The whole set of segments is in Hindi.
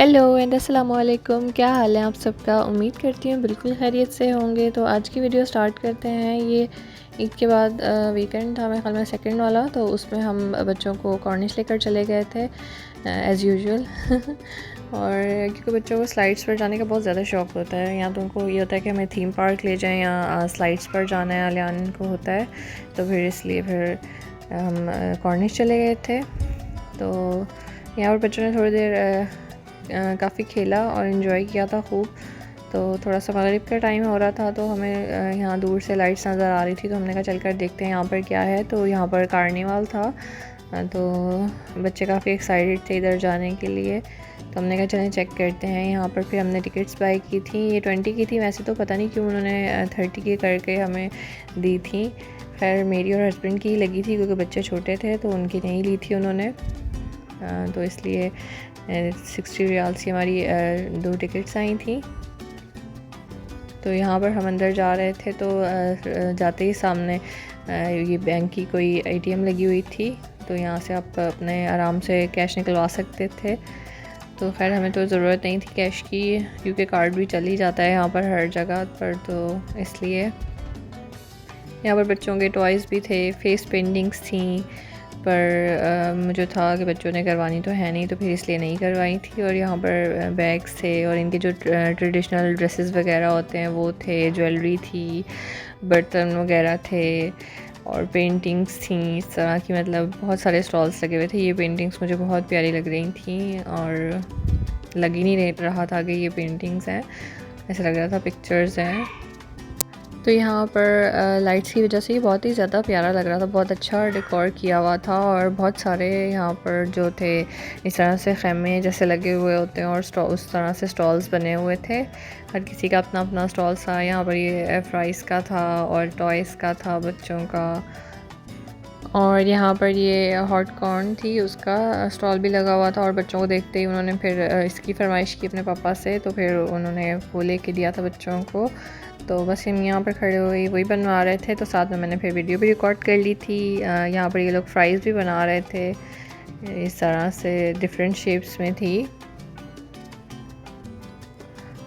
हेलो एंड अस्सलाम वालेकुम। क्या हाल है आप सबका? उम्मीद करती हूँ बिल्कुल खैरियत से होंगे। तो आज की वीडियो स्टार्ट करते हैं। ये ईद के बाद वीकेंड था, मेरे ख्याल में सेकंड वाला, तो उसमें हम बच्चों को कॉर्निश लेकर चले गए थे एज़ यूजुअल। और क्योंकि बच्चों को स्लाइड्स पर जाने का बहुत ज़्यादा शौक़ होता है, या तो उनको ये होता है कि हमें थीम पार्क ले जाएं या स्लाइड्स पर जाना है, अलियान को होता है, तो फिर इसलिए फिर हम कॉर्निश चले गए थे। तो यहाँ पर बच्चों ने थोड़ी देर काफ़ी खेला और इन्जॉय किया था खूब। तो थोड़ा सा मगरिब का टाइम हो रहा था, तो हमें यहाँ दूर से लाइट्स नज़र आ रही थी, तो हमने कहा चलकर देखते हैं यहाँ पर क्या है। तो यहाँ पर कार्निवाल था, तो बच्चे काफ़ी एक्साइटेड थे इधर जाने के लिए, तो हमने कहा चलें चेक करते हैं। यहाँ पर फिर हमने टिकट्स बाई की थी, ये 20 की थी वैसे, तो पता नहीं क्यों उन्होंने 30 की करके हमें दी थी। खैर मेरी और हस्बैंड की लगी थी क्योंकि बच्चे छोटे थे, तो उनकी नहीं ली थी उन्होंने, तो इसलिए 60 रियाल्स की हमारी 2 टिकट्स आई थी। तो यहाँ पर हम अंदर जा रहे थे, तो जाते ही सामने ये बैंक की कोई एटीएम लगी हुई थी, तो यहाँ से आप अपने आराम से कैश निकलवा सकते थे। तो खैर हमें तो ज़रूरत नहीं थी कैश की, क्योंकि कार्ड भी चल ही जाता है यहाँ पर हर जगह पर, तो इसलिए यहाँ पर बच्चों के टॉयज़ भी थे, फेस पेंटिंग्स थी, पर मुझे था कि बच्चों ने करवानी तो है नहीं, तो फिर इसलिए नहीं करवाई थी। और यहाँ पर बैग्स थे और इनके जो ट्रेडिशनल ड्रेसेस वगैरह होते हैं वो थे, ज्वेलरी थी, बर्तन वगैरह थे और पेंटिंग्स थी इस तरह की, मतलब बहुत सारे स्टॉल्स लगे हुए थे। ये पेंटिंग्स मुझे बहुत प्यारी लग रही थी और लग ही नहीं रहा था कि ये पेंटिंग्स हैं, ऐसा लग रहा था पिक्चर्स हैं। तो यहाँ पर लाइट्स की वजह से ये बहुत ही ज़्यादा प्यारा लग रहा था, बहुत अच्छा डेकोर किया हुआ था, और बहुत सारे यहाँ पर जो थे इस तरह से खैमे जैसे लगे हुए होते हैं और उस तरह से स्टॉल्स बने हुए थे। हर किसी का अपना अपना स्टॉल था। यहाँ पर ये फ्राइज़ का था और टॉयज़ का था बच्चों का, और यहाँ पर ये हॉट कॉर्न थी, उसका स्टॉल भी लगा हुआ था। और बच्चों को देखते ही उन्होंने फिर इसकी फरमाइश की अपने पापा से, तो फिर उन्होंने वो लेके दिया था बच्चों को। तो बस हम यहाँ पर खड़े हुए वही बनवा रहे थे, तो साथ में मैंने फिर वीडियो भी रिकॉर्ड कर ली थी। यहाँ पर ये लोग फ्राइज़ भी बना रहे थे, इस तरह से डिफरेंट शेप्स में थी।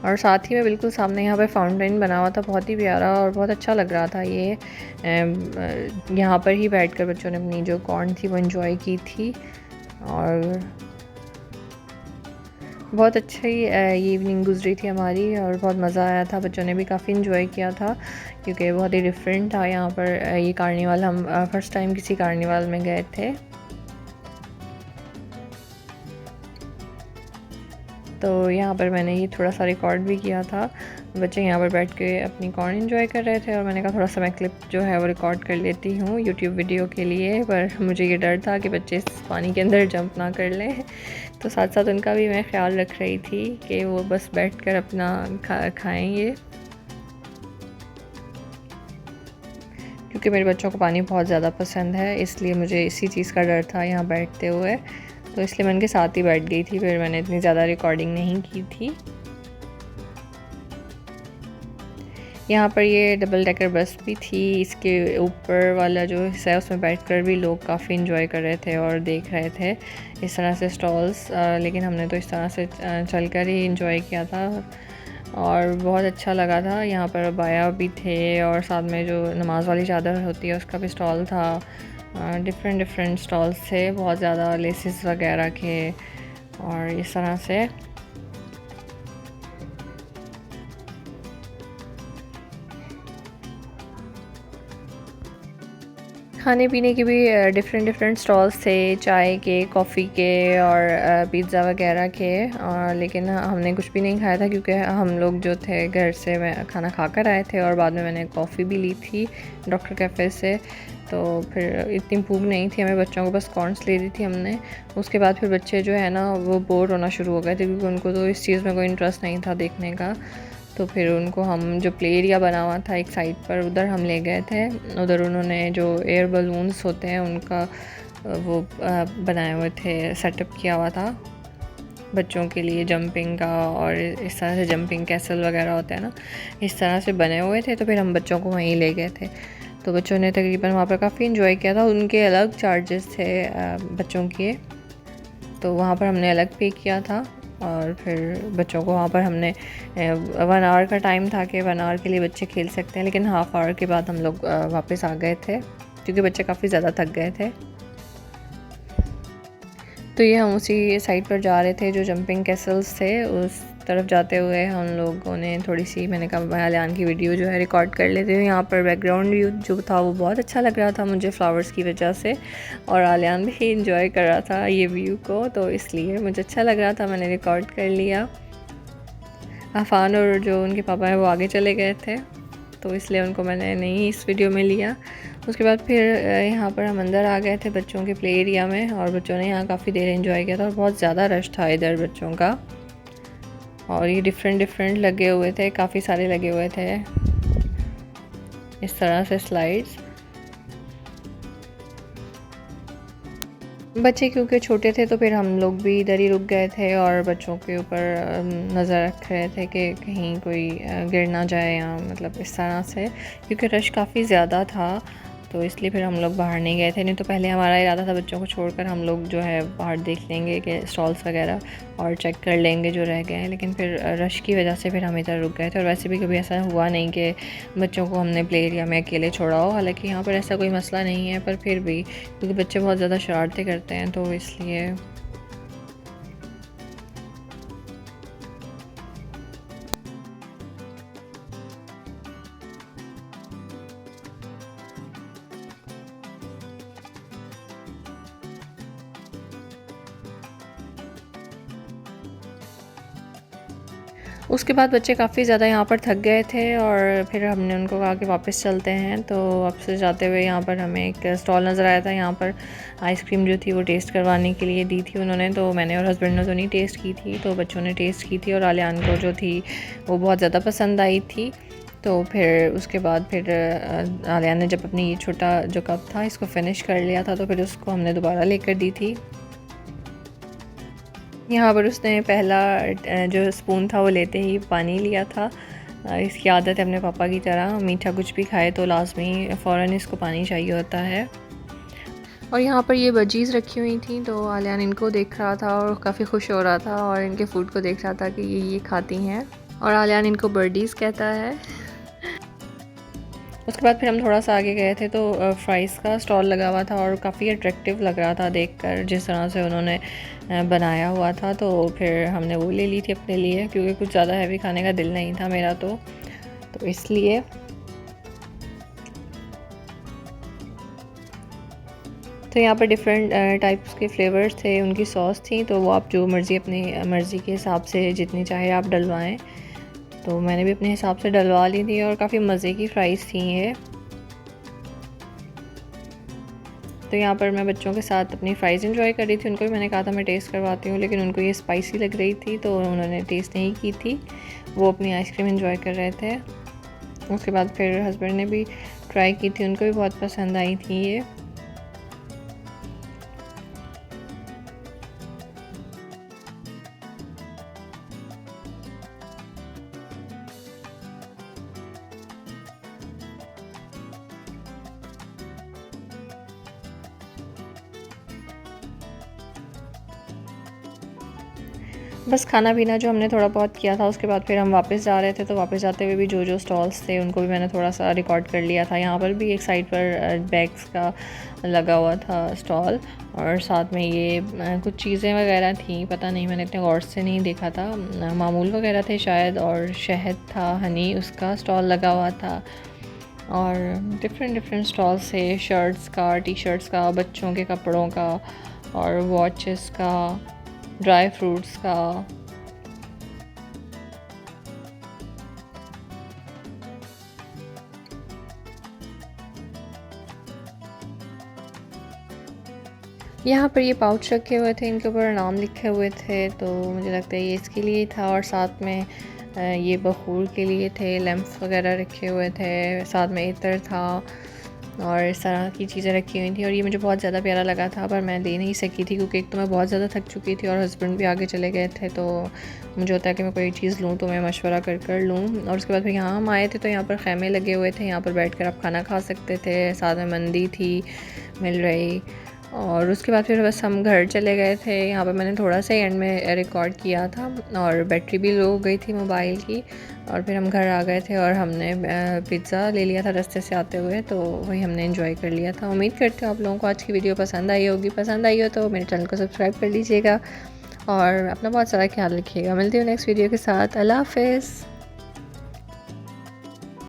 और साथ ही में बिल्कुल सामने यहाँ पे फाउंटेन बना हुआ था, बहुत ही प्यारा और बहुत अच्छा लग रहा था। ये यहाँ पर ही बैठकर बच्चों ने अपनी जो कॉर्न थी वो एंजॉय की थी, और बहुत अच्छी इवनिंग गुजरी थी हमारी और बहुत मज़ा आया था। बच्चों ने भी काफ़ी इन्जॉय किया था क्योंकि बहुत ही डिफरेंट था यहाँ पर ये कार्निवाल। हम फर्स्ट टाइम किसी कार्निवाल में गए थे। तो यहाँ पर मैंने ये थोड़ा सा रिकॉर्ड भी किया था। बच्चे यहाँ पर बैठ के अपनी कॉर्न एंजॉय कर रहे थे, और मैंने कहा थोड़ा सा मैं क्लिप जो है वो रिकॉर्ड कर लेती हूँ यूट्यूब वीडियो के लिए, पर मुझे ये डर था कि बच्चे इस पानी के अंदर जंप ना कर लें, तो साथ साथ उनका भी मैं ख्याल रख रही थी कि वो बस बैठ कर अपना खाएँगे, क्योंकि मेरे बच्चों को पानी बहुत ज़्यादा पसंद है, इसलिए मुझे इसी चीज़ का डर था यहाँ बैठते हुए, तो इसलिए मैं उनके साथ ही बैठ गई थी। फिर मैंने इतनी ज़्यादा रिकॉर्डिंग नहीं की थी। यहाँ पर ये डबल डेकर बस भी थी, इसके ऊपर वाला जो हिस्सा है उसमें बैठकर भी लोग काफ़ी इंजॉय कर रहे थे और देख रहे थे इस तरह से स्टॉल्स, लेकिन हमने तो इस तरह से चलकर ही इंजॉय किया था और बहुत अच्छा लगा था। यहाँ पर बाया भी थे और साथ में जो नमाज वाली चादर होती है उसका भी स्टॉल था। डिफरेंट स्टॉल्स थे, बहुत ज़्यादा लेसेस वगैरह के, और इस तरह से खाने पीने के भी डिफरेंट स्टॉल्स थे, चाय के, कॉफ़ी के और पिज़्ज़ा वगैरह के, लेकिन हमने कुछ भी नहीं खाया था क्योंकि हम लोग जो थे घर से मैं खाना खाकर आए थे, और बाद में मैंने कॉफ़ी भी ली थी डॉक्टर कैफ़े से। तो फिर इतनी भूख नहीं थी हमें, बच्चों को बस कॉर्न्स ले दी थी हमने। उसके बाद फिर बच्चे जो है ना वो बोर होना शुरू हो गए थे, क्योंकि उनको तो इस चीज़ में कोई इंटरेस्ट नहीं था देखने का। तो फिर उनको हम जो प्ले एरिया बना हुआ था एक साइड पर, उधर हम ले गए थे। उधर उन्होंने जो एयर बलून्स होते हैं उनका वो बनाए हुए थे, सेटअप किया हुआ था बच्चों के लिए जंपिंग का, और इस तरह से जंपिंग कैसल वगैरह होते हैं ना, इस तरह से बने हुए थे। तो फिर हम बच्चों को वहीं ले गए थे, तो बच्चों ने तकरीबन वहाँ पर काफ़ी इन्जॉय किया था। उनके अलग चार्जेस थे बच्चों के, तो वहाँ पर हमने अलग पे किया था। और फिर बच्चों को वहाँ पर हमने 1 आवर का टाइम था कि 1 आवर के लिए बच्चे खेल सकते हैं, लेकिन हाफ़ आवर के बाद हम लोग वापस आ गए थे क्योंकि बच्चे काफ़ी ज़्यादा थक गए थे। तो ये हम उसी साइड पर जा रहे थे जो जंपिंग कैसल्स थे, उस तरफ जाते हुए हम लोगों ने थोड़ी सी, मैंने कहा आलियान की वीडियो जो है रिकॉर्ड कर लेते हैं। यहाँ पर बैकग्राउंड व्यू जो था वो बहुत अच्छा लग रहा था मुझे फ्लावर्स की वजह से, और आलियान भी इंजॉय कर रहा था ये व्यू को, तो इसलिए मुझे अच्छा लग रहा था, मैंने रिकॉर्ड कर लिया। अफ़ान और जो उनके पापा हैं वो आगे चले गए थे, तो इसलिए उनको मैंने नहीं इस वीडियो में लिया। उसके बाद फिर यहाँ पर हम अंदर आ गए थे बच्चों के प्ले एरिया में, और बच्चों ने यहाँ काफ़ी देर एंजॉय किया था, और बहुत ज़्यादा रश था इधर बच्चों का। और ये डिफरेंट लगे हुए थे, काफ़ी सारे लगे हुए थे इस तरह से स्लाइड्स। बच्चे क्योंकि छोटे थे तो फिर हम लोग भी इधर ही रुक गए थे और बच्चों के ऊपर नज़र रख रहे थे कि कहीं कोई गिर ना जाए, या मतलब इस तरह से, क्योंकि रश काफ़ी ज़्यादा था, तो इसलिए फिर हम लोग बाहर नहीं गए थे। नहीं तो पहले हमारा इरादा था बच्चों को छोड़कर हम लोग जो है बाहर देख लेंगे कि स्टॉल्स वगैरह और चेक कर लेंगे जो रह गए हैं, लेकिन फिर रश की वजह से फिर हम इधर रुक गए थे। और वैसे भी कभी ऐसा हुआ नहीं कि बच्चों को हमने प्ले एरिया में अकेले छोड़ा हो, हालांकि यहाँ पर ऐसा कोई मसला नहीं है, पर फिर भी क्योंकि बच्चे बहुत ज़्यादा शरारतें करते हैं तो इसलिए। उसके बाद बच्चे काफ़ी ज़्यादा यहाँ पर थक गए थे, और फिर हमने उनको कहा कि वापस चलते हैं। तो वापस जाते हुए यहाँ पर हमें एक स्टॉल नज़र आया था, यहाँ पर आइसक्रीम जो थी वो टेस्ट करवाने के लिए दी थी उन्होंने, तो मैंने और हस्बैंड ने तो नहीं टेस्ट की थी, तो बच्चों ने टेस्ट की थी, और आलियान को जो थी वो बहुत ज़्यादा पसंद आई थी। तो फिर उसके बाद फिर आलियान ने जब अपनी ये छोटा जो कप था इसको फ़िनिश कर लिया था, तो फिर उसको हमने दोबारा लेकर दी थी। यहाँ पर उसने पहला जो स्पून था वो लेते ही पानी लिया था। इसकी आदत है अपने पापा की तरह, मीठा कुछ भी खाए तो लाजमी फ़ौरन इसको पानी चाहिए होता है। और यहाँ पर ये बजीज़ रखी हुई थी, तो आलियान इनको देख रहा था और काफ़ी खुश हो रहा था, और इनके फूड को देख रहा था कि ये खाती हैं, और आलियान इनको बर्डीज़ कहता है। उसके बाद फिर हम थोड़ा सा आगे गए थे तो फ्राइज़ का स्टॉल लगा हुआ था, और काफ़ी अट्रैक्टिव लग रहा था देखकर जिस तरह से उन्होंने बनाया हुआ था। तो फिर हमने वो ले ली थी अपने लिए, क्योंकि कुछ ज़्यादा हैवी खाने का दिल नहीं था मेरा, तो इसलिए। तो यहाँ पर डिफरेंट टाइप्स के फ्लेवर्स थे, उनकी सॉस थी, तो वो आप जो मर्ज़ी अपनी मर्ज़ी के हिसाब से जितनी चाहे आप डलवाएं। तो मैंने भी अपने हिसाब से डलवा ली थी, और काफ़ी मज़े की फ़्राइज़ थी ये। तो यहाँ पर मैं बच्चों के साथ अपनी फ़्राइज़ एंजॉय कर रही थी, उनको भी मैंने कहा था मैं टेस्ट करवाती हूँ, लेकिन उनको ये स्पाइसी लग रही थी तो उन्होंने टेस्ट नहीं की थी, वो अपनी आइसक्रीम एंजॉय कर रहे थे। उसके बाद फिर हस्बैंड ने भी ट्राई की थी, उनको भी बहुत पसंद आई थी ये। बस खाना पीना जो हमने थोड़ा बहुत किया था, उसके बाद फिर हम वापस जा रहे थे, तो वापस जाते हुए भी जो जो स्टॉल्स थे उनको भी मैंने थोड़ा सा रिकॉर्ड कर लिया था। यहाँ पर भी एक साइड पर बैग्स का लगा हुआ था स्टॉल, और साथ में ये कुछ चीज़ें वगैरह थी, पता नहीं मैंने इतने गौर से नहीं देखा था, मामूल वगैरह थे शायद, और शहद था, हनी, उसका स्टॉल लगा हुआ था। और डिफरेंट स्टॉल्स थे, शर्ट्स का, टी शर्ट्स का, बच्चों के कपड़ों का, और वॉचेस का, ड्राई फ्रूट्स का। यहाँ पर ये पाउच रखे हुए थे, इनके ऊपर नाम लिखे हुए थे, तो मुझे लगता है ये इसके लिए ही था। और साथ में ये बखूर के लिए थे, लैंप्स वगैरह रखे हुए थे, साथ में इत्र था, और इस तरह की चीज़ें रखी हुई थी। और ये मुझे बहुत ज़्यादा प्यारा लगा था, पर मैं ले नहीं सकी थी क्योंकि एक तो मैं बहुत ज़्यादा थक चुकी थी और हस्बैंड भी आगे चले गए थे, तो मुझे होता है कि मैं कोई चीज़ लूँ तो मैं मशवरा कर लूँ। और उसके बाद फिर यहाँ हम आए थे, तो यहाँ पर खैमे लगे हुए थे, यहाँ पर बैठ कर आप खाना खा सकते थे, साथ में मंदी थी मिल रही, और उसके बाद फिर बस हम घर चले गए थे। यहाँ पे मैंने थोड़ा सा एंड में रिकॉर्ड किया था और बैटरी भी लो हो गई थी मोबाइल की। और फिर हम घर आ गए थे और हमने पिज़्ज़ा ले लिया था रास्ते से आते हुए, तो वही हमने एंजॉय कर लिया था। उम्मीद करती हूँ आप लोगों को आज की वीडियो पसंद आई होगी। पसंद आई हो तो मेरे चैनल को सब्सक्राइब कर लीजिएगा और अपना बहुत सारा ख्याल रखिएगा। मिलती हूँ नेक्स्ट वीडियो के साथ। अल्लाह हाफ़िज़।